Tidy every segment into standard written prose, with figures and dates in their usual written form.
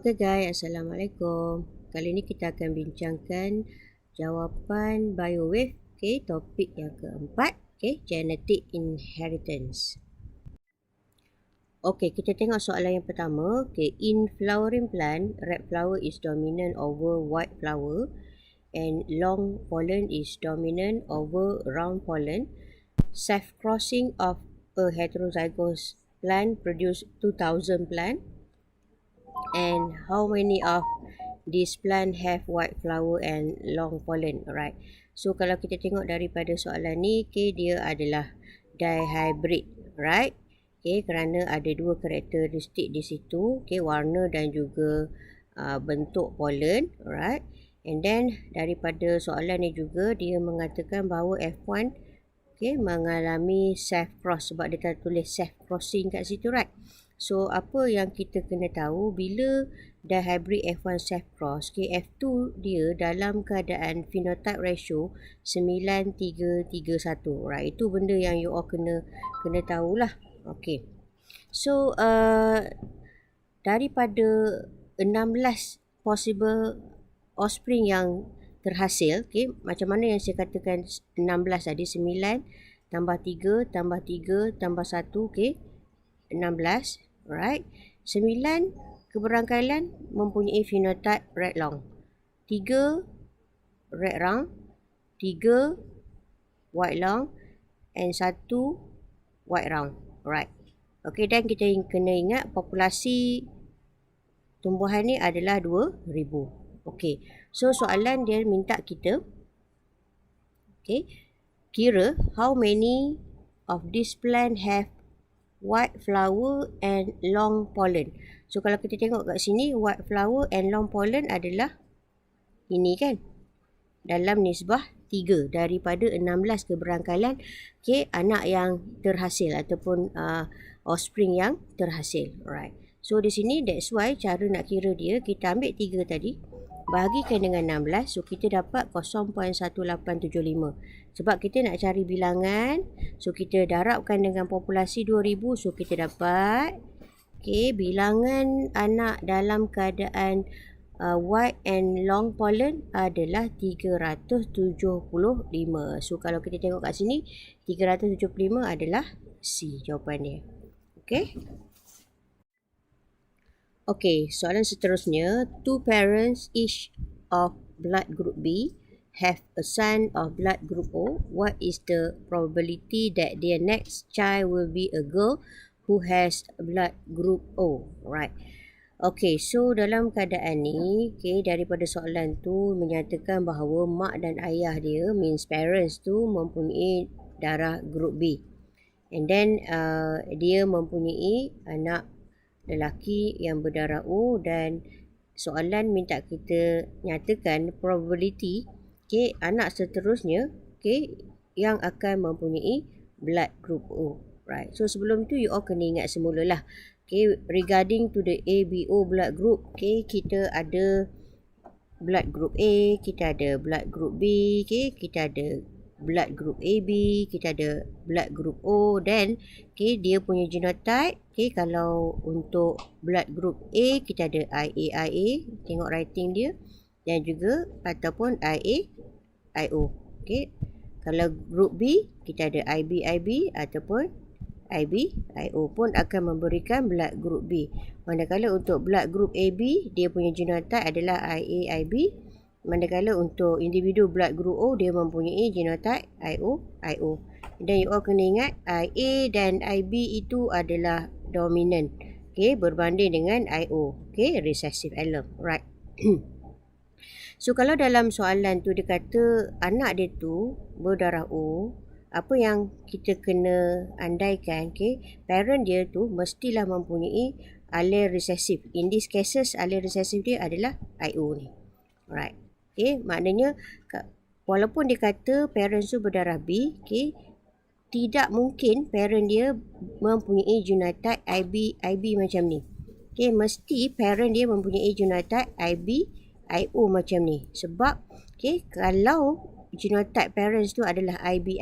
Okey guys, Assalamualaikum. Kali ini kita akan bincangkan jawapan biowave, topik yang keempat, genetic inheritance. Okey, kita tengok soalan yang pertama. In flowering plant, red flower is dominant over white flower and long pollen is dominant over round pollen. Self-crossing of a heterozygous plant produce 2000 plant. And how many of this plant have white flower and long pollen? Alright. So kalau kita tengok daripada soalan ni, dia adalah dihybrid, right? Kerana ada dua karakteristik di situ, warna dan juga bentuk pollen, right? And then daripada soalan ni juga dia mengatakan bahawa F1 mengalami self cross, sebab dia tak tulis self crossing kat situ, right? So apa yang kita kena tahu, bila dihybrid F1 self cross, F2 dia dalam keadaan phenotype ratio 9:3:1, right? Itu benda yang you all kena tahulah. Okay. So daripada 16 possible offspring yang terhasil, macam mana yang saya katakan 16 tadi, 9 tambah 3 tambah 3 tambah 1, 16, right? 9 keberangkaian mempunyai phenotype red long, 3 red round, 3 white long and 1 white round, right? Okay, dan kita kena ingat populasi tumbuhan ni adalah 2000. Okay, so soalan dia minta kita kira how many of this plant have white flower and long pollen. So kalau kita tengok kat sini, white flower and long pollen adalah ini kan, dalam nisbah 3 daripada 16 keberangkaian anak yang terhasil ataupun offspring yang terhasil. Alright. So di sini that's why cara nak kira dia, kita ambil 3 tadi bahagikan dengan 16, so kita dapat 0.1875. Sebab kita nak cari bilangan, so kita darabkan dengan populasi 2000, so kita dapat bilangan anak dalam keadaan white and long pollen adalah 375. So kalau kita tengok kat sini, 375 adalah C jawapan dia. Okay, soalan seterusnya. Two parents each of blood group B have a son of blood group O. What is the probability that their next child will be a girl who has blood group O? Right. Okay, so dalam keadaan ni, daripada soalan tu menyatakan bahawa mak dan ayah dia, means parents tu, mempunyai darah group B. And then dia mempunyai anak lelaki yang berdarah O, dan soalan minta kita nyatakan probability anak seterusnya yang akan mempunyai blood group O, right? So sebelum tu you all kena ingat semulalah, regarding to the ABO blood group, kita ada blood group A, kita ada blood group B, kita ada blood group AB, kita ada blood group O, dan dia punya genotype. Kalau untuk blood group A, kita ada IA, tengok writing dia, dan juga ataupun IO. Kalau group B, kita ada IB ataupun IO pun akan memberikan blood group B. Manakala untuk blood group AB, dia punya genotype adalah IB. Manakala untuk individu blood group O, dia mempunyai genotype IO. Dan you all kena ingat, IA dan IB itu adalah dominant, berbanding dengan IO, recessive allele, right? So kalau dalam soalan tu dia kata anak dia tu berdarah O, apa yang kita kena andaikan, parent dia tu mestilah mempunyai allele recessive. In this cases, allele recessive dia adalah IO ni, right? Maknanya walaupun dia kata parents tu berdarah B, tidak mungkin parent dia mempunyai genotype IB macam ni. Mesti parent dia mempunyai genotype IO macam ni. Sebab kalau genotype parents tu adalah IB,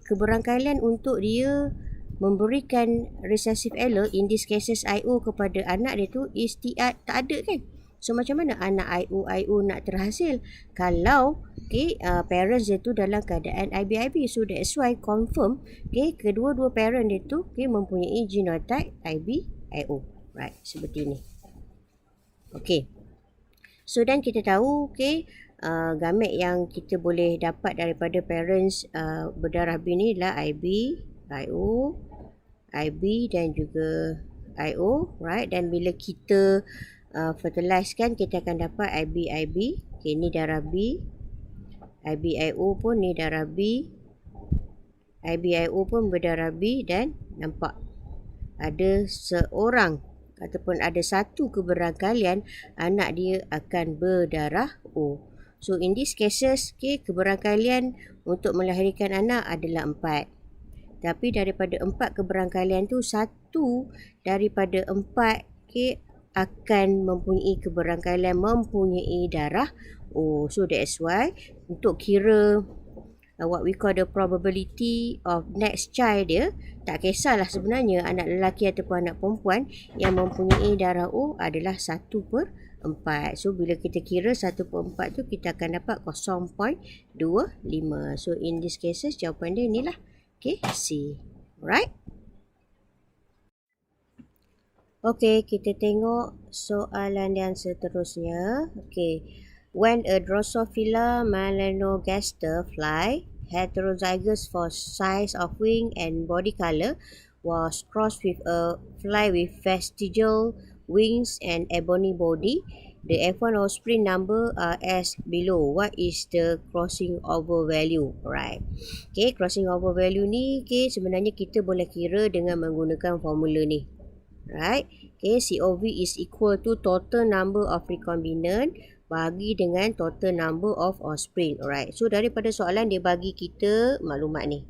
keberangkaian untuk dia memberikan recessive allele, in this cases IO kepada anak dia tu is tak ada kan. So macam mana anak IO nak terhasil kalau parents dia tu dalam keadaan IB. So that's why confirm kedua-dua parent dia tu mempunyai genotype IB-IO. Right, seperti ini. So dan kita tahu gamet yang kita boleh dapat daripada parents berdarah B ni adalah IB, IO, IB dan juga IO, right? Dan bila kita fertilize kan, kita akan dapat IB. Ni darah B, IB-IO pun ni darah B, IB-IO pun berdarah B, dan nampak ada seorang ataupun ada satu keberangkalian anak dia akan berdarah O. So in these cases keberangkalian untuk melahirkan anak adalah 4. Tapi daripada 4 keberangkalian tu, satu daripada 4 akan mempunyai keberangkalian mempunyai darah O. So that's why untuk kira what we call the probability of next child dia, tak kisahlah sebenarnya anak lelaki ataupun anak perempuan yang mempunyai darah O adalah 1/4. So bila kita kira 1/4 tu, kita akan dapat 0.25. So in this cases jawapan dia inilah C. Alright. Kita tengok soalan yang seterusnya. When a Drosophila melanogaster fly, heterozygous for size of wing and body color, was crossed with a fly with vestigial wings and ebony body, the F1 offspring number are as below. What is the crossing over value? Right. Crossing over value ni sebenarnya kita boleh kira dengan menggunakan formula ni. Right. COV is equal to total number of recombinant bagi dengan total number of offspring. Alright. So daripada soalan dia bagi kita maklumat ni.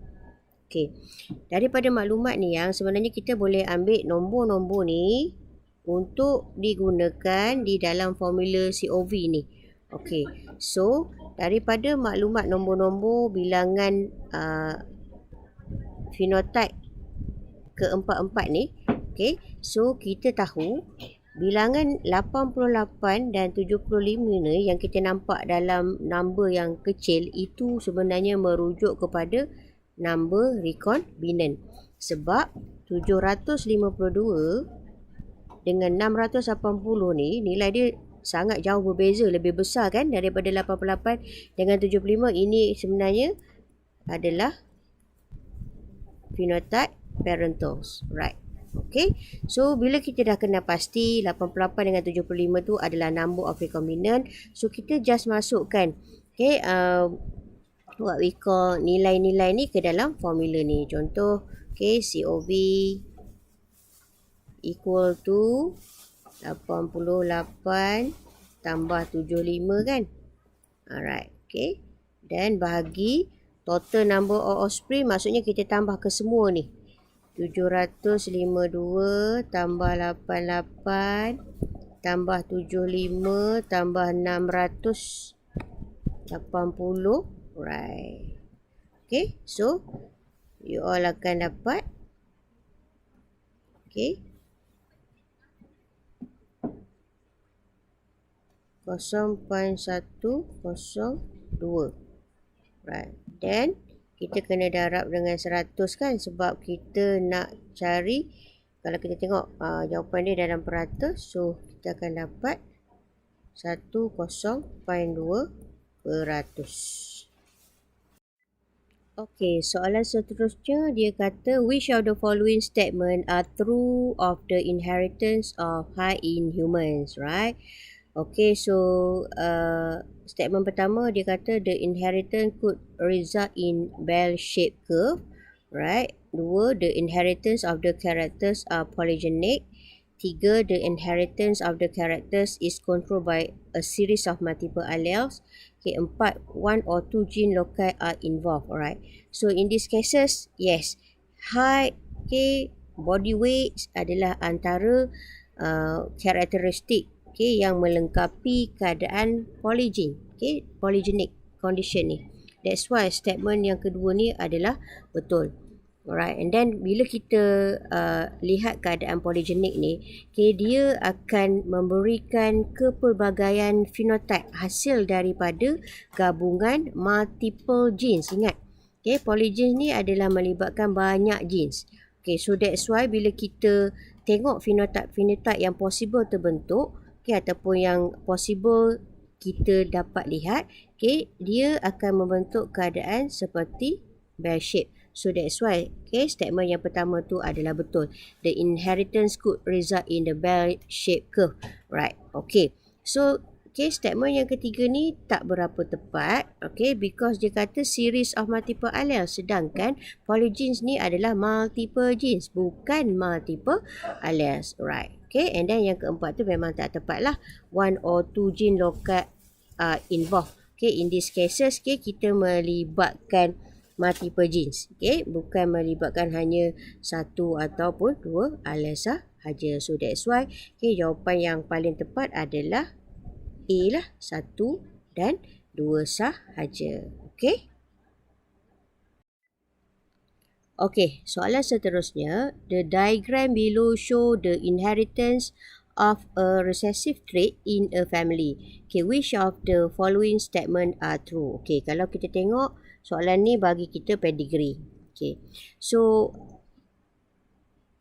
Daripada maklumat ni yang sebenarnya kita boleh ambil nombor-nombor ni untuk digunakan di dalam formula COV ni. So daripada maklumat nombor-nombor bilangan phenotype keempat-empat ni, so kita tahu bilangan 88 dan 75 ni yang kita nampak dalam number yang kecil itu sebenarnya merujuk kepada number recombinant. Sebab 752 dengan 680 ni nilai dia sangat jauh berbeza, lebih besar kan daripada 88 dengan 75. Ini sebenarnya adalah phenotype parentals. Right. So bila kita dah kenal pasti 88 dengan 75 tu adalah number of recombinant, so kita just masukkan what we call nilai-nilai ni ke dalam formula ni. Contoh COV equal to 88 tambah 75 kan. Alright. Dan bahagi total number of offspring, maksudnya kita tambah ke semua ni. 752 tambah 88 tambah 75 tambah 680. Right. So you all akan dapat 0.102. Right. Then kita kena darab dengan 100 kan, sebab kita nak cari, kalau kita tengok jawapan dia dalam peratus, so kita akan dapat 1.2%. Soalan seterusnya dia kata, which of the following statement are true of the inheritance of height in humans, right? So statement pertama dia kata the inheritance could result in bell-shaped curve, right? 2, the inheritance of the characters are polygenic. 3, the inheritance of the characters is controlled by a series of multiple alleles. 4, 1 or 2 gene loci are involved. Alright. So in these cases, yes, height, body weight adalah antara karakteristik yang melengkapi keadaan polygenic condition ni. That's why statement yang kedua ni adalah betul. Alright, and then bila kita lihat keadaan polygenik ni, okay, dia akan memberikan kepelbagaian phenotype hasil daripada gabungan multiple genes. Ingat, okay, polygenes ni adalah melibatkan banyak genes. Okay, so that's why bila kita tengok phenotype yang possible terbentuk, okay, ataupun yang possible kita dapat lihat, okay, dia akan membentuk keadaan seperti bell shape. So that's why, okay, statement yang pertama tu adalah betul. The inheritance could result in the bell-shaped curve. Right, okay. So, okay, statement yang ketiga ni tak berapa tepat, okay, because dia kata series of multiple alleles. Sedangkan polygenes ni adalah multiple genes, bukan multiple alleles. Right, okay. And then yang keempat tu memang tak tepat lah. One or two gene loci involved. Okay, in these cases, okay, kita melibatkan multiple genes, okay, bukan melibatkan hanya satu ataupun dua allele sahaja. So that's why, okay, jawapan yang paling tepat adalah A lah, 1 dan 2 sahaja. Okay. Okay, soalan seterusnya, the diagram below show the inheritance of a recessive trait in a family. Okay, which of the following statement are true? Okay, kalau kita tengok soalan ni bagi kita pedigree. Okay, so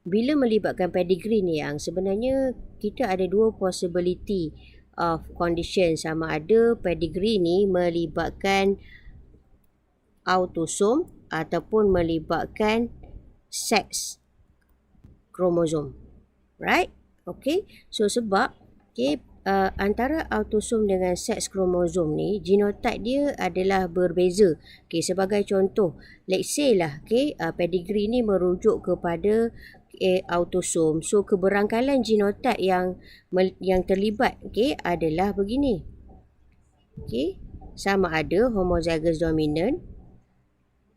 bila melibatkan pedigree ni yang sebenarnya kita ada dua possibility of condition. Sama ada pedigree ni melibatkan autosom ataupun melibatkan sex kromosom. Right? Okay, so sebab okay, antara autosom dengan seks kromosom ni, genotype dia adalah berbeza. Okay, sebagai contoh, let's say lah, okay, pedigree ni merujuk kepada autosom. So keberangkalan genotype yang terlibat, okay, adalah begini. Okay, sama ada homozygous dominant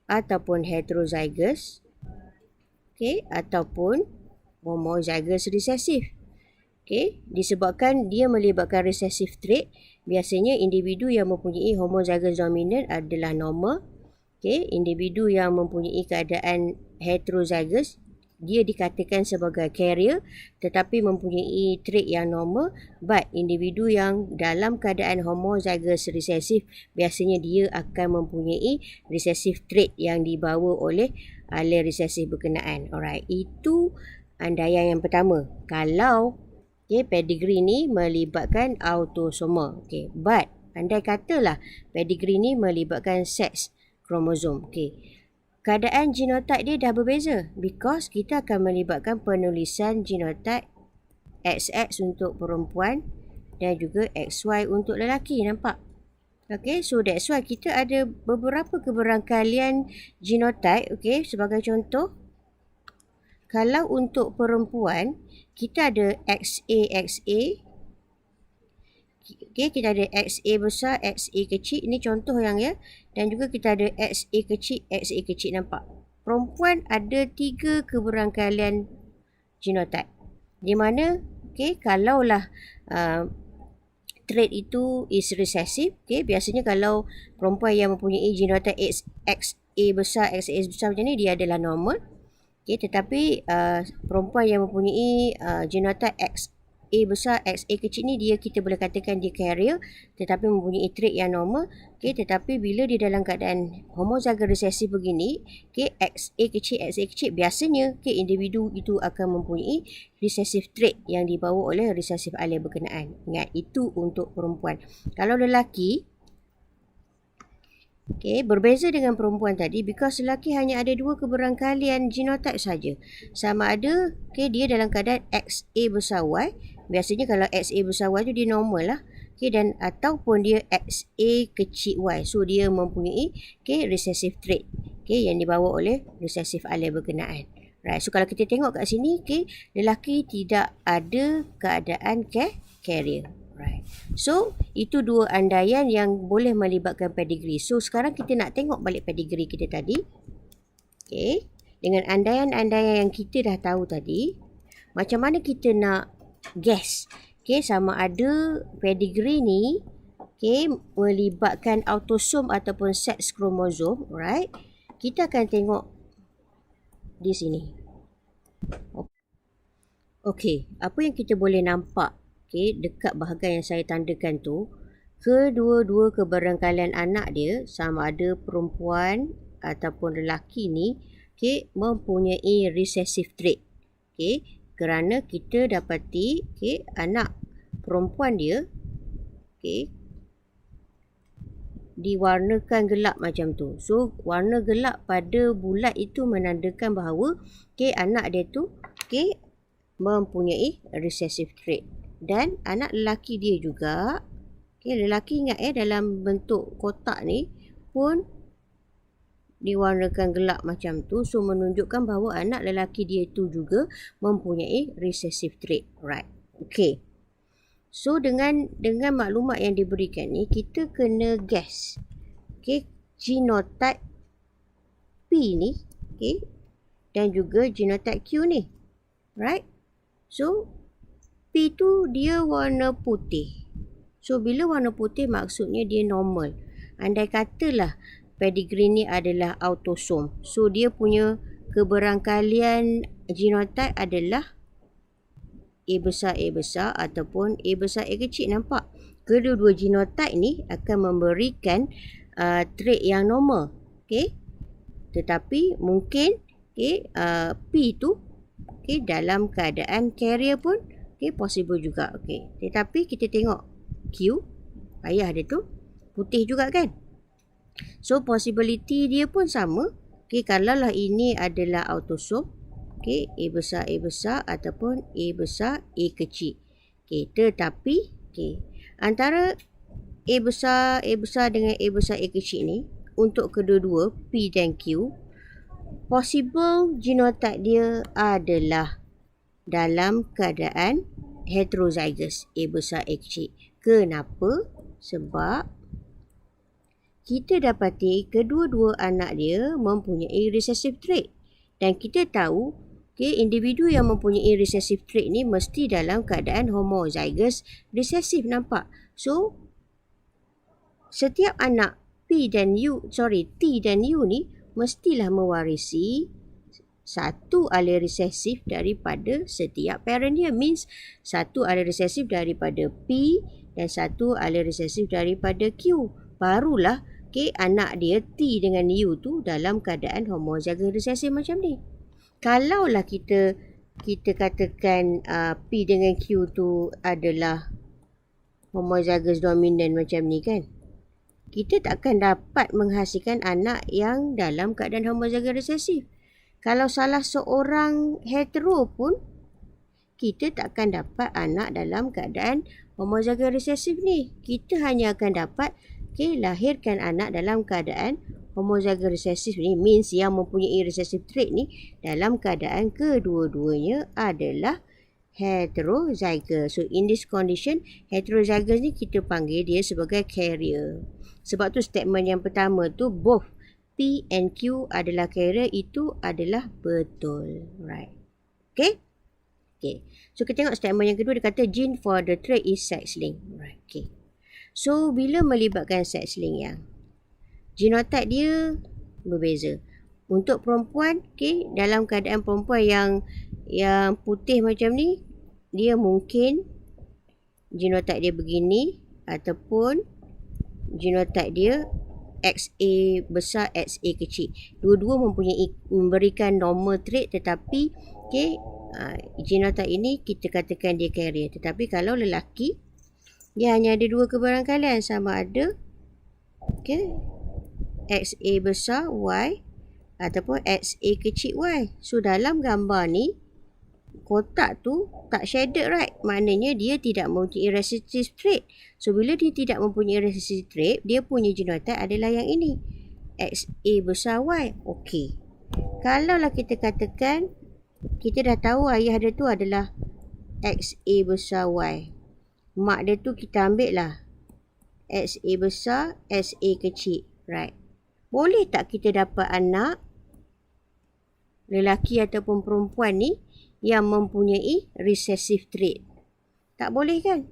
ataupun heterozygous, okay, ataupun homozygous recessive. Okay, disebabkan dia melibatkan recessive trait, biasanya individu yang mempunyai homozygous dominant adalah normal. Okay, individu yang mempunyai keadaan heterozygous, dia dikatakan sebagai carrier tetapi mempunyai trait yang normal. But individu yang dalam keadaan homozygous recessive, biasanya dia akan mempunyai recessive trait yang dibawa oleh allele recessive berkenaan. Alright, itu andaian yang pertama. Kalau okay, pedigree ni melibatkan autosomal. Okay, but andai katalah pedigree ni melibatkan seks kromosom. Okay, keadaan genotype dia dah berbeza because kita akan melibatkan penulisan genotype XX untuk perempuan dan juga XY untuk lelaki. Nampak? Okay, so that's why kita ada beberapa keberangkalian genotype. Okay, sebagai contoh, kalau untuk perempuan, kita ada XA. Okay, kita ada XA besar, XA kecil. Ini contoh yang ya. Dan juga kita ada XA kecil, XA kecil. Nampak? Perempuan ada 3 keberangkalian genotype. Di mana, okay, kalaulah trait itu is recessive, okay, biasanya kalau perempuan yang mempunyai genotype XA besar, XA besar macam ni, dia adalah normal. Okay, tetapi perempuan yang mempunyai genotype XA besar, XA kecil ni, kita boleh katakan dia carrier tetapi mempunyai trait yang normal. Okay, tetapi bila dia dalam keadaan homozygous recessive begini, okay, XA kecil, biasanya okay, individu itu akan mempunyai recessive trait yang dibawa oleh recessive allele berkenaan. Ingat, itu untuk perempuan. Kalau lelaki, okay, berbeza dengan perempuan tadi because lelaki hanya ada 2 keberangkalian genotype saja. Sama ada okay, dia dalam keadaan XA besar Y. Biasanya kalau XA besar Y tu dia normal lah. Okay, dan ataupun dia XA kecil Y. So dia mempunyai okay, recessive trait, okay, yang dibawa oleh recessive allele berkenaan. Right, so kalau kita tengok kat sini, okay, lelaki tidak ada keadaan carrier. Right. So, itu 2 andaian yang boleh melibatkan pedigree. So, sekarang kita nak tengok balik pedigree kita tadi. Okay. Dengan andaian-andaian yang kita dah tahu tadi, macam mana kita nak guess, okay, sama ada pedigree ni, okay, melibatkan autosom ataupun seks kromosom, right? Kita akan tengok di sini. Okey, apa yang kita boleh nampak dekat bahagian yang saya tandakan tu, kedua-dua kebarangkalian anak dia, sama ada perempuan ataupun lelaki ni, mempunyai recessive trait. Kerana kita dapati anak perempuan dia diwarnakan gelap macam tu. So warna gelap pada bulat itu menandakan bahawa anak dia tu mempunyai recessive trait. Dan anak lelaki dia juga, lelaki ingat dalam bentuk kotak ni pun diwarnakan gelap macam tu. So menunjukkan bahawa anak lelaki dia tu juga mempunyai recessive trait. Right. Okay. So dengan maklumat yang diberikan ni, kita kena guess genotype P ni dan juga genotype Q ni. Right. So P tu dia warna putih. So bila warna putih maksudnya dia normal. Andai katalah pedigree ni adalah autosom, so dia punya keberangkalian genotype adalah A besar ataupun A besar A kecil. Nampak? Kedua-dua genotype ni akan memberikan trait yang normal. Tetapi mungkin P tu dalam keadaan carrier pun possible juga. Tetapi kita tengok Q, ayah dia tu putih juga kan. So possibility dia pun sama. Kalaulah ini adalah autosom, A besar ataupun A besar A kecil. Tetapi antara A besar dengan A besar A kecil ni, untuk kedua-dua P dan Q, possible genotype dia adalah dalam keadaan heterozygous, A besar A kecil. Kenapa? Sebab kita dapati kedua-dua anak dia mempunyai recessive trait. Dan kita tahu individu yang mempunyai recessive trait ni mesti dalam keadaan homozygous recessive. Nampak? So setiap anak T dan U ni mestilah mewarisi satu allele resesif daripada setiap parent dia. Means satu allele resesif daripada P dan satu allele resesif daripada Q. Barulah anak dia T dengan U tu dalam keadaan homozygous resesif macam ni. Kalaulah kita katakan P dengan Q tu adalah homozygous dominant macam ni kan, kita takkan dapat menghasilkan anak yang dalam keadaan homozygous resesif. Kalau salah seorang hetero pun, kita takkan dapat anak dalam keadaan homozygous resesif ni. Kita hanya akan dapat lahirkan anak dalam keadaan homozygous resesif ni, means yang mempunyai recessive trait ni dalam keadaan kedua-duanya adalah heterozygous. So in this condition, heterozygous ni kita panggil dia sebagai carrier. Sebab tu statement yang pertama tu, both P and Q adalah carrier, itu adalah betul. Right. Okay. So kita tengok statement yang kedua, dia kata gene for the trait is sex-linked. Right. So bila melibatkan sex-linked yang genotype dia berbeza. Untuk perempuan, dalam keadaan perempuan yang putih macam ni, dia mungkin genotype dia begini, ataupun genotype dia XA besar, XA kecil. Dua-dua memberikan normal trait, tetapi genotype ini kita katakan dia carrier. Tetapi kalau lelaki, dia hanya ada dua kebarangkalian, sama ada XA besar Y ataupun XA kecil Y. So dalam gambar ni, kotak tu tak shaded, right? Maknanya dia tidak mempunyai recessive trait. So bila dia tidak mempunyai recessive trait, dia punya genotype adalah yang ini, XA besar Y. Okey. Kalaulah kita katakan kita dah tahu ayah dia tu adalah XA besar Y, mak dia tu kita ambil lah XA besar, SA kecil, right? Boleh tak kita dapat anak lelaki ataupun perempuan ni yang mempunyai recessive trait? Tak boleh kan?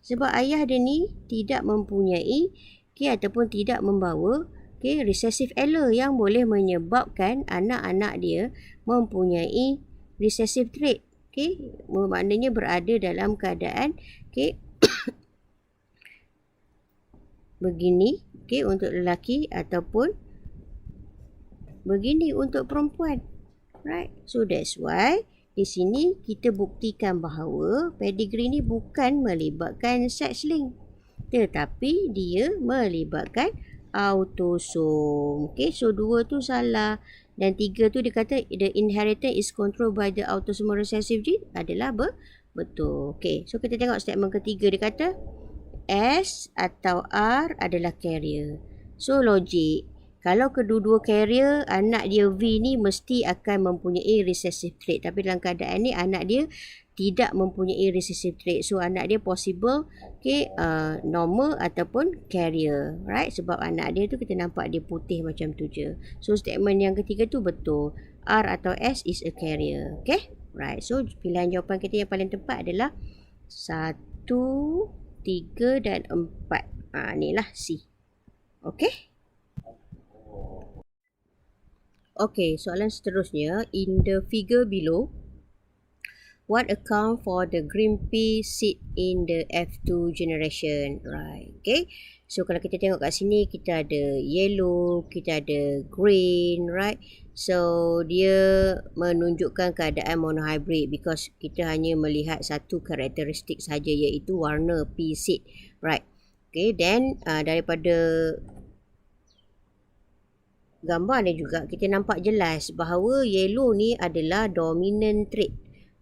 Sebab ayah dia ni tidak mempunyai ataupun tidak membawa Okay, recessive allele yang boleh menyebabkan anak-anak dia mempunyai recessive trait. Okay, maknanya berada dalam keadaan begini, untuk lelaki ataupun begini untuk perempuan. Right, so that's why di sini kita buktikan bahawa pedigree ni bukan melibatkan sex link, tetapi dia melibatkan autosom. Okay, so 2 tu salah. Dan 3 tu dia kata the inheritance is controlled by the autosomal recessive gene adalah betul. Okay, so kita tengok statement ketiga. Dia kata S atau R adalah carrier. So logik, kalau kedua-dua carrier, anak dia V ni mesti akan mempunyai recessive trait. Tapi dalam keadaan ni anak dia tidak mempunyai recessive trait. So anak dia possible normal ataupun carrier. Right? Sebab anak dia tu kita nampak dia putih macam tu je. So statement yang ketiga tu betul. R atau S is a carrier. Okay? Right. So pilihan jawapan kita yang paling tepat adalah 1, 3 dan 4. Inilah C. Okay? Okay, soalan seterusnya. In the figure below, what account for the green pea seed in the F2 generation? Right, okay. So, kalau kita tengok kat sini, kita ada yellow, kita ada green, right. So, dia menunjukkan keadaan monohybrid because kita hanya melihat satu karakteristik saja iaitu warna pea seed, right. Okay, then daripada gambar ni juga kita nampak jelas bahawa yellow ni adalah dominant trait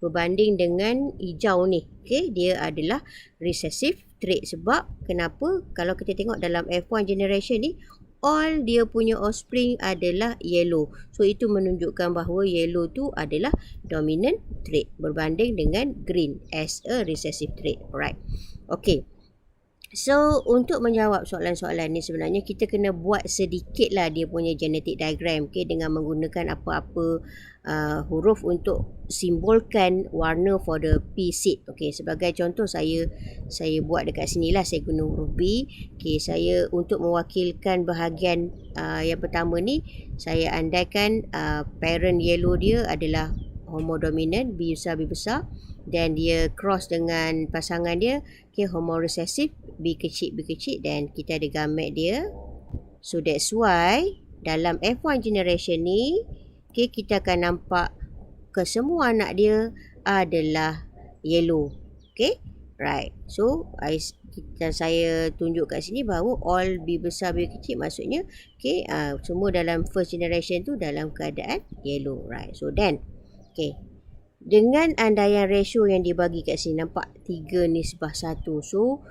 berbanding dengan hijau ni. Okay, dia adalah recessive trait. Sebab kenapa? Kalau kita tengok dalam F1 generation ni, all dia punya offspring adalah yellow. So itu menunjukkan bahawa yellow tu adalah dominant trait berbanding dengan green as a recessive trait. Alright. Okay. So, untuk menjawab soalan-soalan ni sebenarnya kita kena buat sedikit lah dia punya genetic diagram, okay, dengan menggunakan apa-apa huruf untuk simbolkan warna for the pea seed. Okay, sebagai contoh saya buat dekat sini lah, saya guna huruf B. Okay, saya untuk mewakilkan bahagian yang pertama ni, saya andaikan parent yellow dia adalah homodominant, B besar, dan dia cross dengan pasangan dia, okay, homorecessive, B kecil, dan kita ada gamet dia. So that's why dalam F1 generation ni, okay, kita akan nampak kesemua anak dia adalah yellow. Okay, right. So saya tunjuk kat sini bahawa all B besar, B kecil, maksudnya okay, semua dalam first generation tu dalam keadaan yellow, right. So then, okay, dengan andaian ratio yang dibagi kat sini, nampak 3:1. So,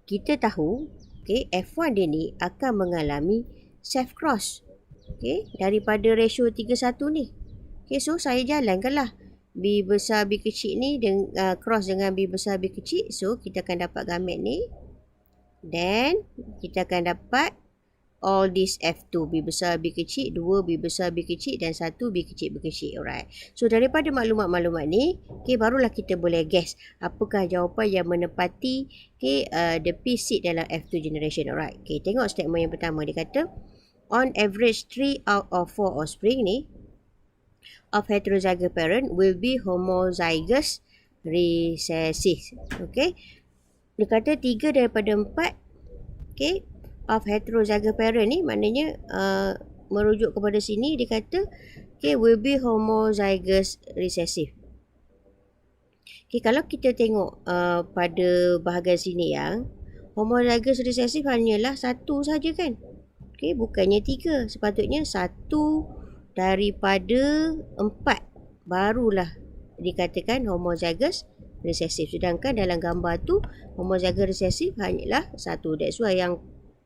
kita tahu, okay, F1 dia ni akan mengalami self cross. Okay, daripada ratio 3:1 ni. Okay, so saya jalankanlah B besar, B kecil ni cross dengan B besar, B kecil. So, kita akan dapat gamet ni. Then, kita akan dapat all this F2, B besar, B kecil, 2 B besar, B kecil dan 1 B kecil, B kecil. Alright. So, daripada maklumat-maklumat ni, okay, barulah kita boleh guess apakah jawapan yang menepati, okay, the pea seed dalam F2 generation. Alright. Okay, tengok statement yang pertama. Dia kata, on average 3 out of 4 offspring ni of heterozygous parent will be homozygous recessive. Okay. Dia kata 3 daripada 4, okay, of heterozygous parent ni maknanya merujuk kepada sini dia kata okay, will be homozygous recessive. Okay, kalau kita tengok pada bahagian sini yang homozygous recessive hanyalah 1 saja kan. Okay, bukannya 3. Sepatutnya 1 daripada 4 barulah dikatakan homozygous recessive. Sedangkan dalam gambar tu homozygous recessive hanyalah 1. That's why yang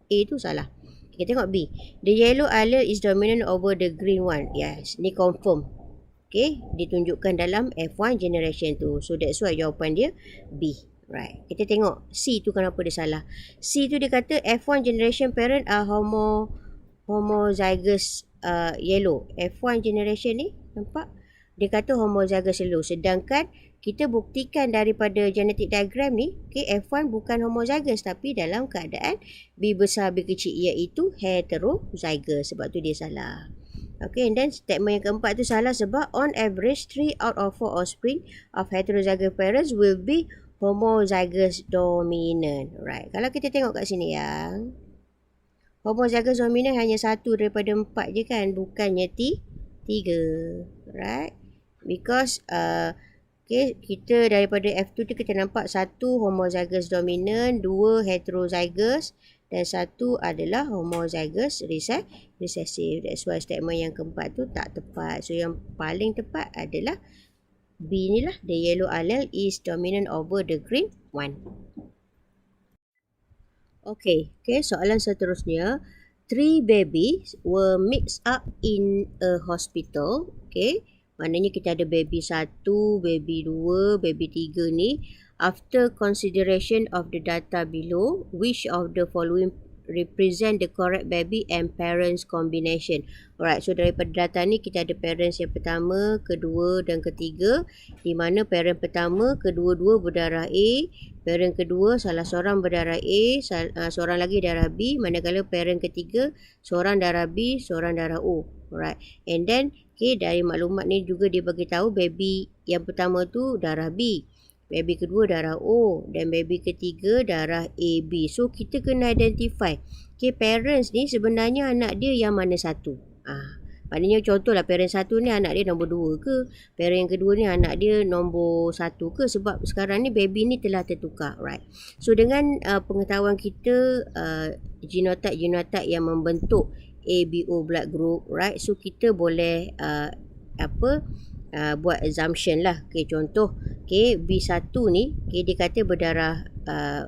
A tu salah. Kita tengok B. The yellow allele is dominant over the green one. Yes, ni confirm. Okay, ditunjukkan dalam F1 generation tu. So that's why jawapan dia B. Right. Kita tengok C tu kenapa dia salah. C tu dia kata F1 generation parent are homozygous yellow. F1 generation ni nampak dia kata homozygous yellow. Sedangkan kita buktikan daripada genetic diagram ni, okay, F1 bukan homozygous tapi dalam keadaan B besar B kecil, iaitu heterozygous. Sebab tu dia salah. Okay, and then statement yang keempat tu salah sebab on average 3 out of 4 offspring of heterozygous parents will be homozygous dominant. Right. Kalau kita tengok kat sini yang homozygous dominant hanya 1 daripada 4 je kan, bukannya 3. Right. Because okay, kita daripada F2 tu kita nampak 1 homozygous dominant, 2 heterozygous dan 1 adalah homozygous recessive. That's why statement yang keempat tu tak tepat. So yang paling tepat adalah B ni lah. The yellow allele is dominant over the green one. Okay, soalan seterusnya. 3 babies were mixed up in a hospital. Okay, maknanya kita ada baby 1, baby 2, baby 3 ni. After consideration of the data below, which of the following represent the correct baby and parents combination? Alright, so daripada data ni kita ada parents yang pertama, kedua dan ketiga, di mana parent pertama kedua-dua berdarah A, parent kedua salah seorang berdarah A, seorang lagi darah B, manakala parent ketiga seorang darah B, seorang darah O. Alright, and then okay, dari maklumat ni juga dia bagi tahu baby yang pertama tu darah B, baby kedua darah O dan baby ketiga darah AB. So kita kena identify, okay, parents ni sebenarnya anak dia yang mana satu. Maknanya contohlah parent satu ni anak dia nombor 2 ke, parent yang kedua ni anak dia nombor 1 ke, sebab sekarang ni baby ni telah tertukar. Right. So dengan pengetahuan kita genotype yang membentuk ABO blood group, right, so kita boleh buat assumption lah. Okay, contoh, okay, B1 ni, okay, dia kata berdarah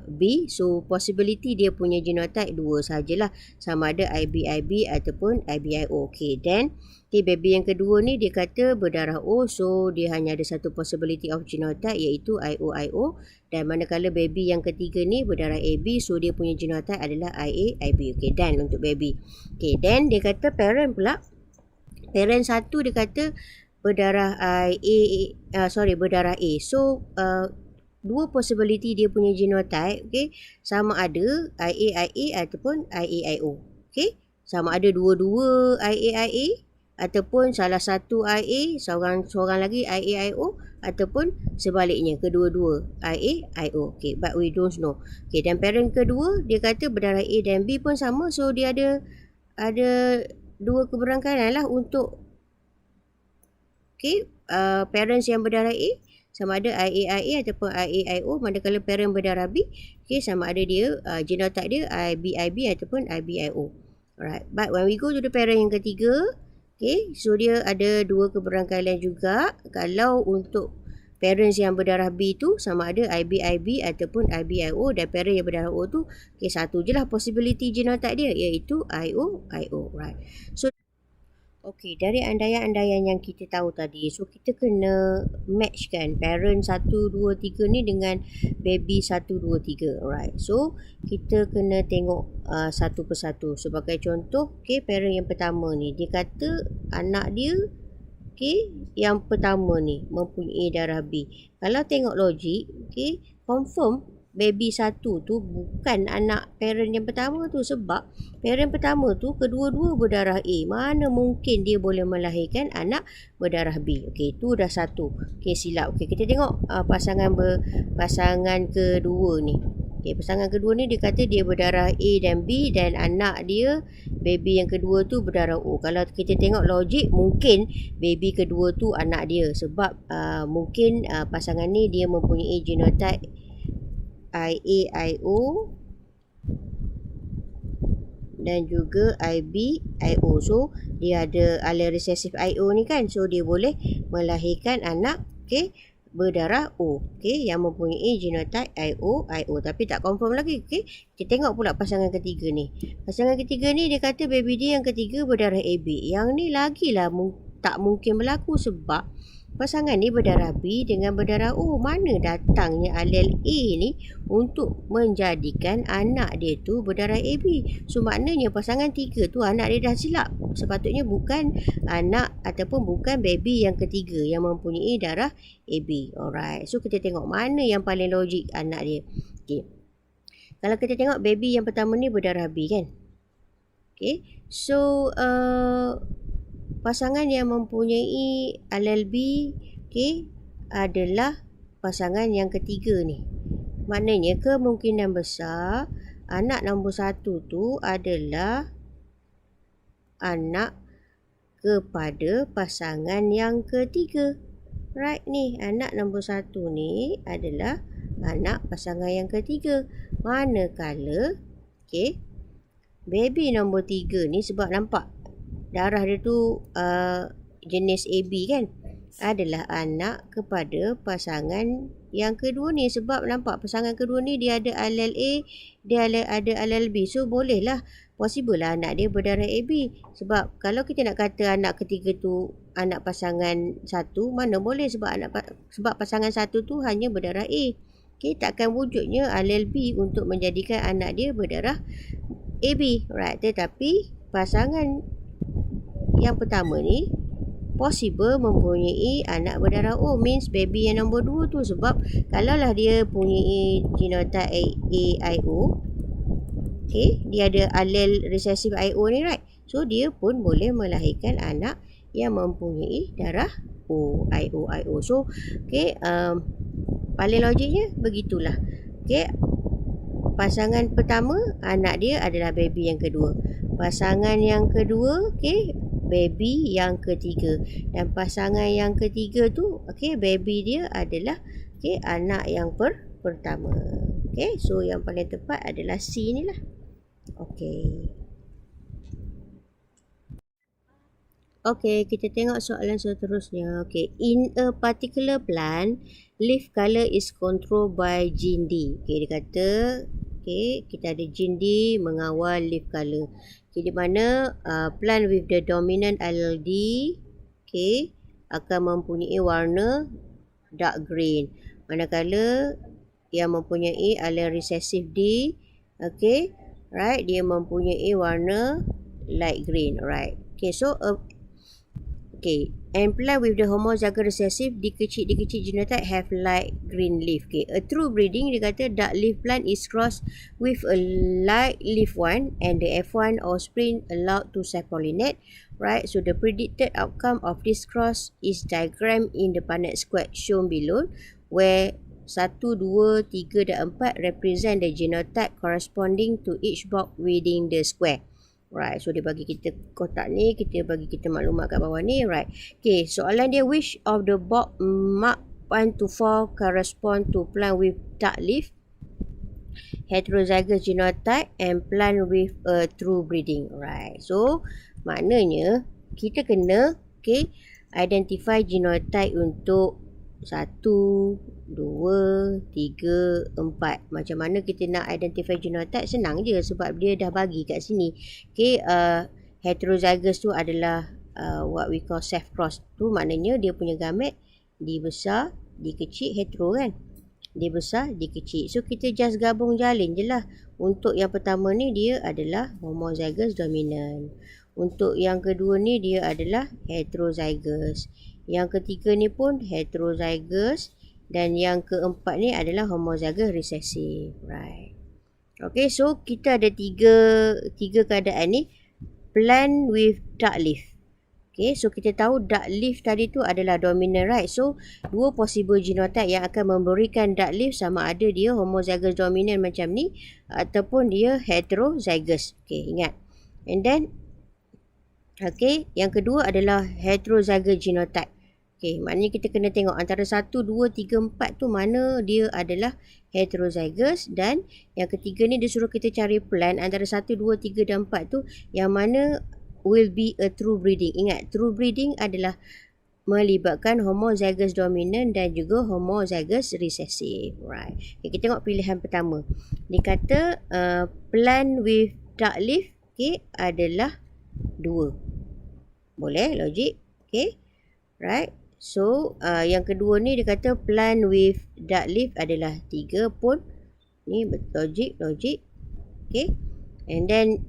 B, so possibility dia punya genotype 2 sajalah, sama ada IB ataupun IBIO. Okay, then okay, baby yang kedua ni dia kata berdarah O, so dia hanya ada satu possibility of genotype iaitu IOIO, dan manakala baby yang ketiga ni berdarah AB, so dia punya genotype adalah IAIB. Okay, dan untuk baby. Okay, then dia kata parent pula, parent 1 dia kata berdarah berdarah A. So dua possibility dia punya genotype, okay, sama ada IAIA ataupun IAIO. Okay, sama ada dua-dua IAIA ataupun salah satu IA, seorang lagi IAIO, ataupun sebaliknya kedua-dua IAIO. Okay, but we don't know. Okay, dan parent kedua dia kata berdarah A dan B pun sama, so dia ada dua keberangkalan lah untuk okay, parents yang berdarah A sama ada IAIA ataupun IAIO, manakala parent berdarah B, okay, sama ada dia genotype dia IBIB ataupun IBIO. Alright, but when we go to the parent yang ketiga, okay, so dia ada dua keberangkalan juga. Kalau untuk parents yang berdarah B tu sama ada IBIB ataupun IBIO, dan parent yang berdarah O tu, okay, satu je lah possibility genotype dia iaitu IOIO. Right. So okey, dari andaian-andaian yang kita tahu tadi, so kita kena matchkan parent 1, 2, 3 ni dengan baby 1, 2, 3. Alright. So kita kena tengok satu persatu. Sebagai contoh, okay, parent yang pertama ni dia kata anak dia, okay, yang pertama ni mempunyai darah B. Kalau tengok logik, okay, confirm baby 1 tu bukan anak parent yang pertama tu, sebab parent pertama tu kedua-dua berdarah A. Mana mungkin dia boleh melahirkan anak berdarah B. Okey, tu dah satu. Okey, silap. Okey, kita tengok pasangan kedua ni. Okey, pasangan kedua ni dia kata dia berdarah A dan B, dan anak dia baby yang kedua tu berdarah O. Kalau kita tengok logik, mungkin baby kedua tu anak dia, sebab mungkin pasangan ni dia mempunyai genotype IAIO dan juga IBIO. So dia ada allele recessive IO ni kan, so dia boleh melahirkan anak, okay, berdarah O, okay, yang mempunyai genotype IOIO, tapi tak confirm lagi. Okay, kita tengok pula pasangan ketiga ni. Pasangan ketiga ni dia kata baby dia yang ketiga berdarah AB. Yang ni lagilah tak mungkin berlaku, sebab pasangan ni berdarah B dengan berdarah O. Mana datangnya alel A ni untuk menjadikan anak dia tu berdarah AB? So maknanya pasangan 3 tu anak dia dah silap. Sepatutnya bukan anak ataupun bukan baby yang ketiga yang mempunyai darah AB. Alright. So kita tengok mana yang paling logik anak dia. Okay. Kalau kita tengok baby yang pertama ni berdarah B kan. Okay. So pasangan yang mempunyai alel B, okay, adalah pasangan yang ketiga ni. Maknanya kemungkinan besar anak nombor 1 tu adalah anak kepada pasangan yang ketiga. Right ni, anak nombor 1 ni adalah anak pasangan yang ketiga. Manakala, okay, baby nombor 3 ni sebab nampak darah dia tu jenis AB kan, adalah anak kepada pasangan yang kedua ni. Sebab nampak pasangan kedua ni dia ada alel A, dia ada alel B. So bolehlah, possible lah anak dia berdarah AB. Sebab kalau kita nak kata anak ketiga tu anak pasangan satu, mana boleh, sebab pasangan satu tu hanya berdarah A. Okay, takkan wujudnya alel B untuk menjadikan anak dia berdarah AB. Right, tetapi pasangan yang pertama ni possible mempunyai anak berdarah O, means baby yang nombor 2 tu. Sebab kalaulah dia punya genotype AIO, okay, dia ada alel resesif IO ni, right? So dia pun boleh melahirkan anak yang mempunyai darah O, IO. So okay, paling logiknya begitulah. Okay, pasangan pertama anak dia adalah baby yang kedua. Pasangan yang kedua, okay, baby yang ketiga. Dan pasangan yang ketiga tu, okay, baby dia adalah, okay, anak yang pertama. Okay, so yang paling tepat adalah C ni lah. Okay. Okay, kita tengok soalan seterusnya. Okay, in a particular plant, leaf color is controlled by gene D. Okay, dia kata, okay, kita ada gene D mengawal leaf color. Okay, di mana plant with the dominant allele D, okay, akan mempunyai warna dark green. Manakala yang mempunyai allele recessive D, okay, right, dia mempunyai warna light green, right. Okay, so okay, and plant with the homozygous recessive dikecil genotype have light green leaf. Okay, a true breeding, dia kata dark leaf plant is crossed with a light leaf one and the F1 offspring allowed to self-pollinate. Right, so the predicted outcome of this cross is diagrammed in the Punnett square shown below, where 1, 2, 3 dan 4 represent the genotype corresponding to each box within the square. Right, so dia bagi kita kotak ni, kita bagi kita maklumat kat bawah ni. Right, okay, soalan dia, which of the box mark 1 to 4 correspond to plant with dark leaf, heterozygous genotype and plant with a true breeding. Right, so maknanya kita kena, okay, identify genotype untuk 1, 2, 3, 4. Macam mana kita nak identify genotype? Senang je sebab dia dah bagi kat sini. Okay, heterozygous tu adalah what we call self cross. Tu maknanya dia punya gamet D besar, D kecil, hetero kan. D besar, D kecil. So kita just gabung jalin je lah. Untuk yang pertama ni dia adalah homozygous dominant. Untuk yang kedua ni dia adalah heterozygous. Yang ketiga ni pun heterozygous. Dan yang keempat ni adalah homozygous recessive. Right. Okay, so kita ada tiga keadaan ni. Plant with dark leaf. Okay, so kita tahu dark leaf tadi tu adalah dominant, right? So, 2 possible genotype yang akan memberikan dark leaf sama ada dia homozygous dominant macam ni ataupun dia heterozygous. Okay, ingat. And then, okay, yang kedua adalah heterozygous genotype. Okay, maknanya kita kena tengok antara 1, 2, 3, 4 tu mana dia adalah heterozygous, dan yang ketiga ni dia suruh kita cari plant antara 1, 2, 3 dan 4 tu yang mana will be a true breeding. Ingat, true breeding adalah melibatkan homozygous dominant dan juga homozygous recessive. Right. Okay, kita tengok pilihan pertama. Dia kata plant with dark leaf, okay, adalah 2. Boleh, logik. Okay. Right. So yang kedua ni dia kata plant with duct leaf adalah 3 pun. Ni logik. Okay. And then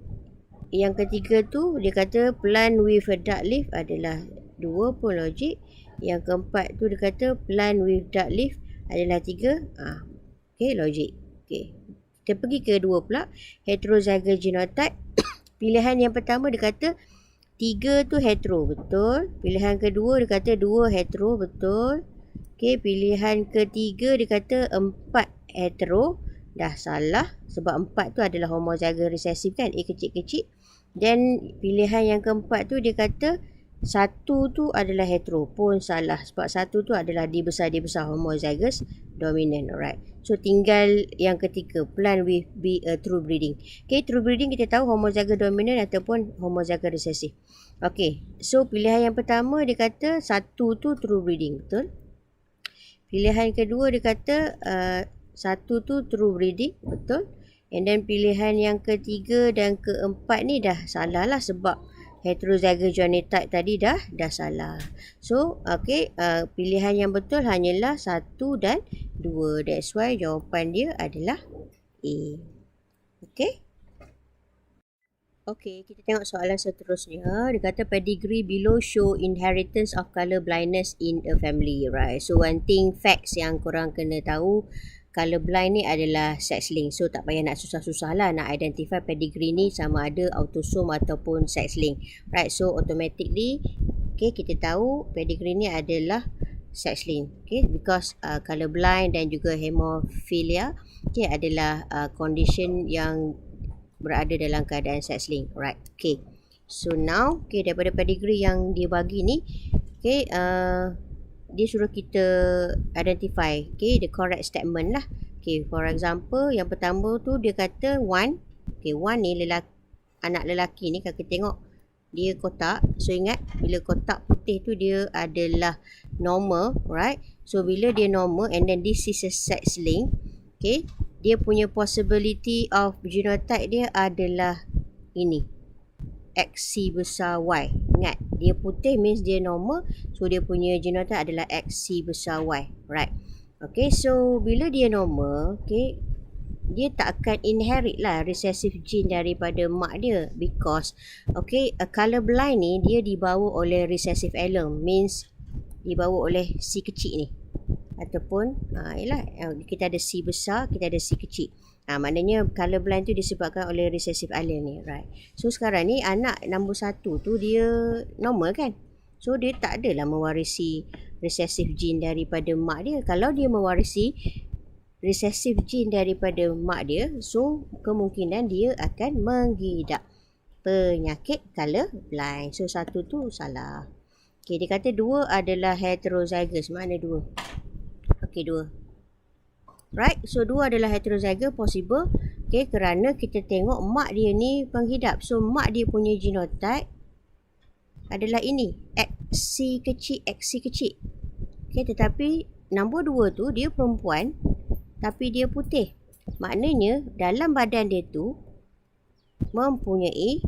yang ketiga tu dia kata plant with a duct leaf adalah 2 pun logik. Yang keempat tu dia kata plant with duct leaf adalah 3. Okay, logik. Okay. Kita pergi ke dua pula. Heterozygous genotype. Pilihan yang pertama dia kata 3 tu hetero, betul. Pilihan kedua dia kata 2 hetero, betul. Okay, pilihan ketiga dia kata 4 hetero. Dah salah sebab 4 tu adalah homozygous recessive kan, A kecil-kecil. Dan pilihan yang keempat tu dia kata 1 tu adalah hetero, pun salah sebab 1 tu adalah D besar homozygous dominant. Alright. So tinggal yang ketiga, plant with be a true breeding. Okay, true breeding kita tahu homozygous dominant ataupun homozygous recessive. Okay, so pilihan yang pertama dia kata 1 tu true breeding, betul. Pilihan kedua dia kata 1 tu true breeding, betul. And then pilihan yang ketiga dan keempat ni dah salah lah sebab heterozygous genotype tadi dah salah. So, okay, pilihan yang betul hanyalah 1 dan 2. That's why jawapan dia adalah A. Okay. Okay, kita tengok soalan seterusnya. Dia kata pedigree below show inheritance of colour blindness in a family, right? So, one thing, facts yang korang kena tahu, colour blind ni adalah sex link. So, tak payah nak susah-susah lah nak identify pedigree ni sama ada autosome ataupun sex link. Right, so automatically, okay, kita tahu pedigree ni adalah sex link. Okay, because colour blind dan juga hemophilia, okay, adalah condition yang berada dalam keadaan sex link. Right, okay. So now, okay, daripada pedigree yang dia bagi ni, okay, dia suruh kita identify, okay, the correct statement lah. Okay, for example, yang pertama tu dia kata one. Okay, one ni anak lelaki ni, kalau kita tengok dia kotak. So ingat, bila kotak putih tu dia adalah normal, right? So bila dia normal and then this is a sex link, okay, dia punya possibility of genotype dia adalah ini, XC besar Y. Ingat, dia putih means dia normal. So, dia punya genotype adalah XC besar Y. Right. Okay, so bila dia normal, okay, dia tak akan inherit lah recessive gene daripada mak dia. Because, okay, a colour blind ni, dia dibawa oleh recessive allele. Means, dibawa oleh C kecil ni. Ataupun, kita ada C besar, kita ada C kecil. Maknanya colour blind tu disebabkan oleh recessive allele ni, right. So sekarang ni anak nombor 1 tu dia normal kan. So dia tak adalah mewarisi recessive gene daripada mak dia. Kalau dia mewarisi recessive gene daripada mak dia, so kemungkinan dia akan mengidap penyakit colour blind. So 1 tu salah. Okay, dia kata 2 adalah heterozygous. Mana 2? Okay, 2. Right, so 2 adalah heterozygous possible. Okay, kerana kita tengok mak dia ni penghidap. So, mak dia punya genotype adalah ini, XC kecil. Okay, tetapi nombor 2 tu dia perempuan tapi dia putih. Maknanya dalam badan dia tu mempunyai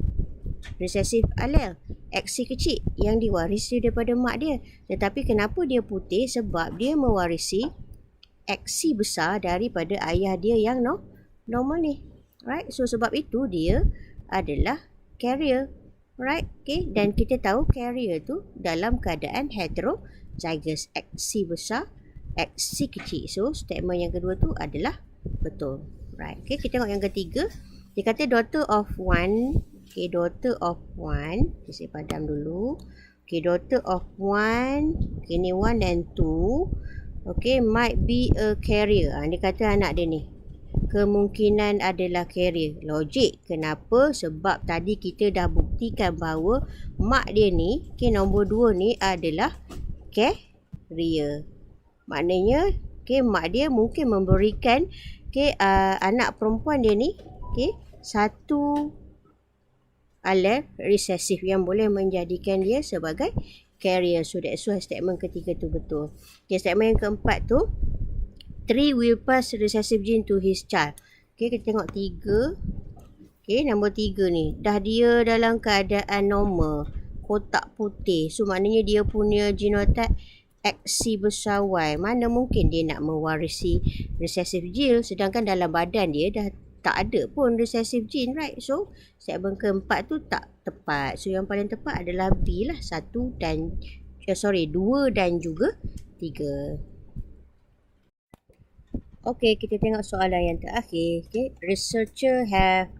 recessive allele XC kecil yang diwarisi daripada mak dia. Tetapi kenapa dia putih? Sebab dia mewarisi XC besar daripada ayah dia yang normal ni. Right? So sebab itu dia adalah carrier. Right? Okay. Dan kita tahu carrier tu dalam keadaan heterozygous. XC besar, XC kecil. So statement yang kedua tu adalah betul. Right? Okay. Kita tengok yang ketiga. Dia kata daughter of one. Okay, daughter of one. Saya padam dulu. Okay, daughter of one. Okay, ni 1 dan 2. Okay, might be a carrier. Dia kata anak dia ni kemungkinan adalah carrier. Logik. Kenapa? Sebab tadi kita dah buktikan bahawa mak dia ni, okay, nombor 2 ni adalah carrier. Maknanya, okay, mak dia mungkin memberikan, okay, anak perempuan dia ni, okay, satu allele recessive yang boleh menjadikan dia sebagai carrier. So that's why statement ketiga tu betul. Okay, statement yang keempat tu, 3 will pass recessive gene to his child. Okay, kita tengok 3. Okay, nombor 3 ni dah dia dalam keadaan normal, kotak putih. So maknanya dia punya genotype XC besar Y. Mana mungkin dia nak mewarisi recessive gene sedangkan dalam badan dia dah tak ada pun recessive gene, right? So, statement keempat tu tak tepat. So, yang paling tepat adalah B lah. 2 dan juga 3. Okay, kita tengok soalan yang terakhir. Okay, researcher have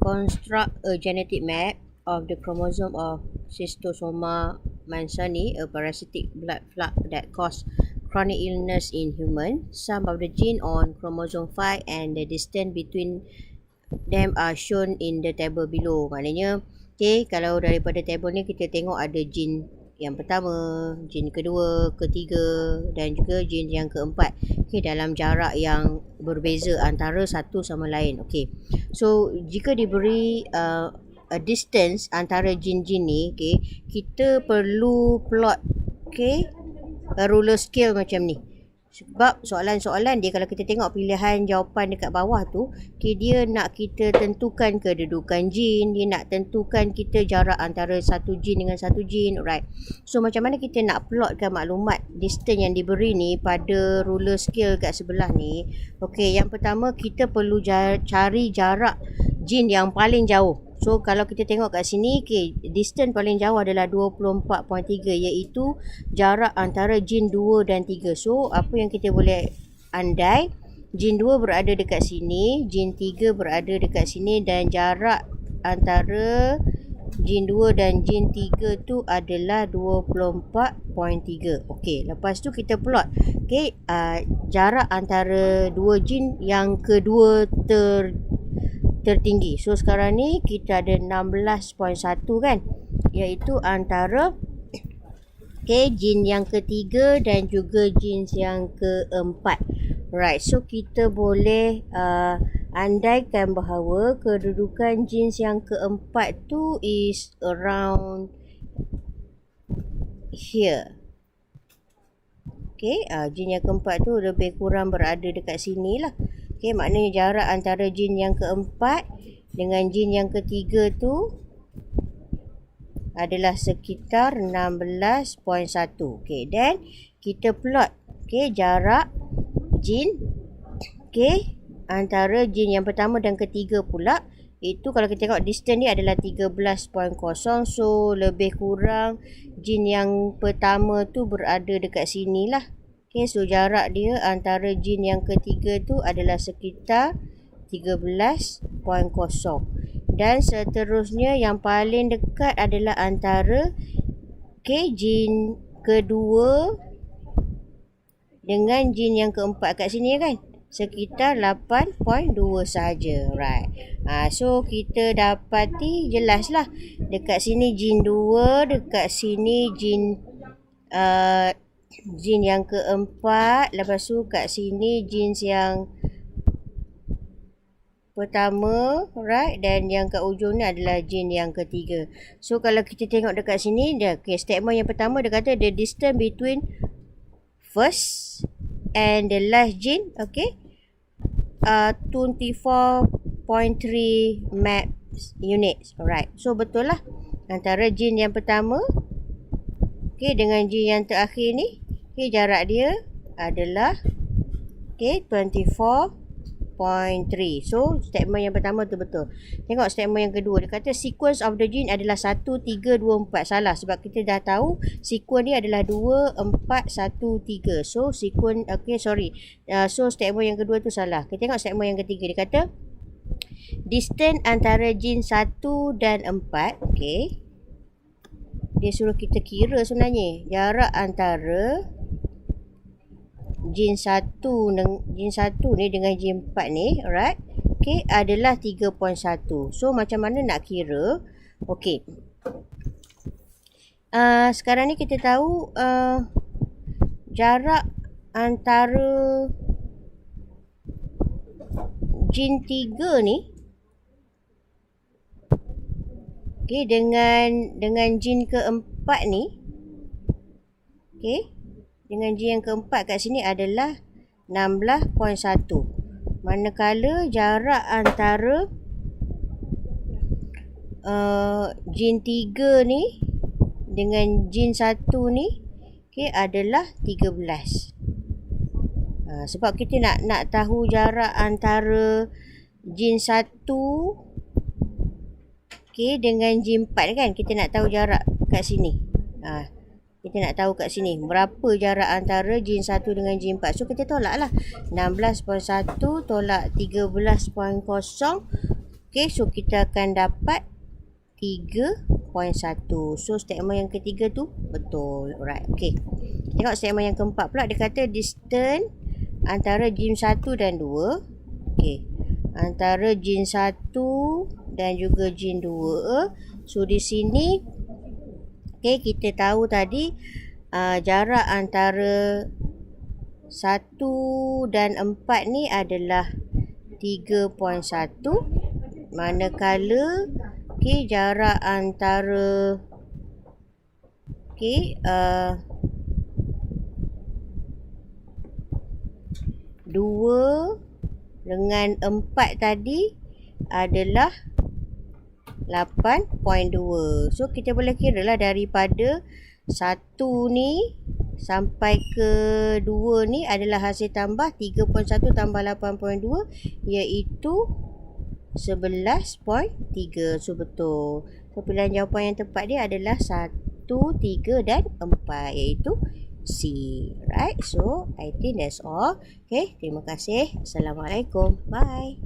construct a genetic map of the chromosome of Schistosoma mansoni, a parasitic blood flux that cause chronic illness in human. Some of the gene on chromosome 5 and the distance between them are shown in the table below. Maknanya, okay, kalau daripada table ni kita tengok ada gene yang pertama, gene kedua, ketiga dan juga gene yang keempat. Okay, dalam jarak yang berbeza antara satu sama lain. Okay, so jika diberi a distance antara gene-gene ni, okay, kita perlu plot, okay, a ruler scale macam ni. Sebab soalan-soalan dia, kalau kita tengok pilihan jawapan dekat bawah tu, okay, dia nak kita tentukan kedudukan gene, dia nak tentukan kita jarak antara satu gene dengan satu gene, right? So macam mana kita nak plotkan maklumat distance yang diberi ni pada ruler scale kat sebelah ni? Okay, yang pertama kita perlu cari jarak gene yang paling jauh. So kalau kita tengok kat sini, okay, distance paling jauh adalah 24.3, iaitu jarak antara gene 2 dan 3. So apa yang kita boleh andai, gene 2 berada dekat sini, gene 3 berada dekat sini dan jarak antara gene 2 dan gene 3 tu adalah 24.3. Okey, lepas tu kita plot, okey, jarak antara dua gene yang kedua tertinggi. So sekarang ni kita ada 16.1 kan, iaitu antara, okay, gene yang ketiga dan juga gene yang keempat. Right, so kita boleh andaikan bahawa kedudukan gene yang keempat tu is around here. Okay, gene yang keempat tu lebih kurang berada dekat sini lah. Okay, maknanya jarak antara gene yang keempat dengan gene yang ketiga tu adalah sekitar 16.1. Okay, dan kita plot, okay, jarak gene, okay, antara gene yang pertama dan ketiga pula. Itu kalau kita tengok distance ni adalah 13.0. So lebih kurang gene yang pertama tu berada dekat sini lah. Okay, so jarak dia antara gene yang ketiga tu adalah sekitar 13.0. Dan seterusnya yang paling dekat adalah antara, okay, gene kedua dengan gene yang keempat kat sini kan, sekitar 8.2 saja, right? So kita dapati jelaslah dekat sini gene 2, dekat sini gene yang keempat, lepas tu kat sini gene yang pertama, right, dan yang kat ujung ni adalah gene yang ketiga. So kalau kita tengok dekat sini dia, okay, statement yang pertama dia kata the distance between first and the last gene, okay, 24.3 maps units. Alright, so betul lah antara gene yang pertama, okay, dengan gene yang terakhir ni, okay, jarak dia adalah, okay, 24.3. So statement yang pertama tu betul. Tengok statement yang kedua, dia kata sequence of the gene adalah 1, 3, 2, 4. Salah, sebab kita dah tahu sequence ni adalah 2, 4, 1, 3. So sequence, okay, sorry, so statement yang kedua tu salah. Kita tengok statement yang ketiga, dia kata distance antara gene 1 dan 4, okay, dia suruh kita kira sebenarnya jarak antara gene 1 ni dengan gene 4 ni, alright, okay, adalah 3.1. So macam mana nak kira? Okay, sekarang ni kita tahu jarak antara gene 3 ni, okay, dengan gene keempat ni, okay, dengan gene yang keempat kat sini adalah 16.1. Manakala jarak antara gene 3 ni dengan gene 1 ni, okay, adalah 13. Sebab kita nak tahu jarak antara jin 1 okay, dengan jin 4 kan. Kita nak tahu jarak kat sini. Kita nak tahu kat sini berapa jarak antara jin 1 dengan jin 4. So kita tolak lah. 16.1 tolak 13.0. Okay, so kita akan dapat 3.1. So statement yang ketiga tu betul. Alright, okay. Tengok statement yang keempat pula. Dia kata distance antara jin 1 dan 2. Okay. Antara jin 1 dan juga jin 2. So di sini okay, kita tahu tadi jarak antara 1 dan 4 ni adalah 3.1. Manakala okay, jarak antara okay, 2 dengan 4 tadi adalah 8.2. So kita boleh kira lah daripada 1 ni sampai ke 2 ni adalah hasil tambah 3.1 tambah 8.2 iaitu 11.3. So betul. So pilihan jawapan yang tepat dia adalah 1, 3 dan 4 iaitu C. Right, so I think that's all. Okay, terima kasih. Assalamualaikum. Bye.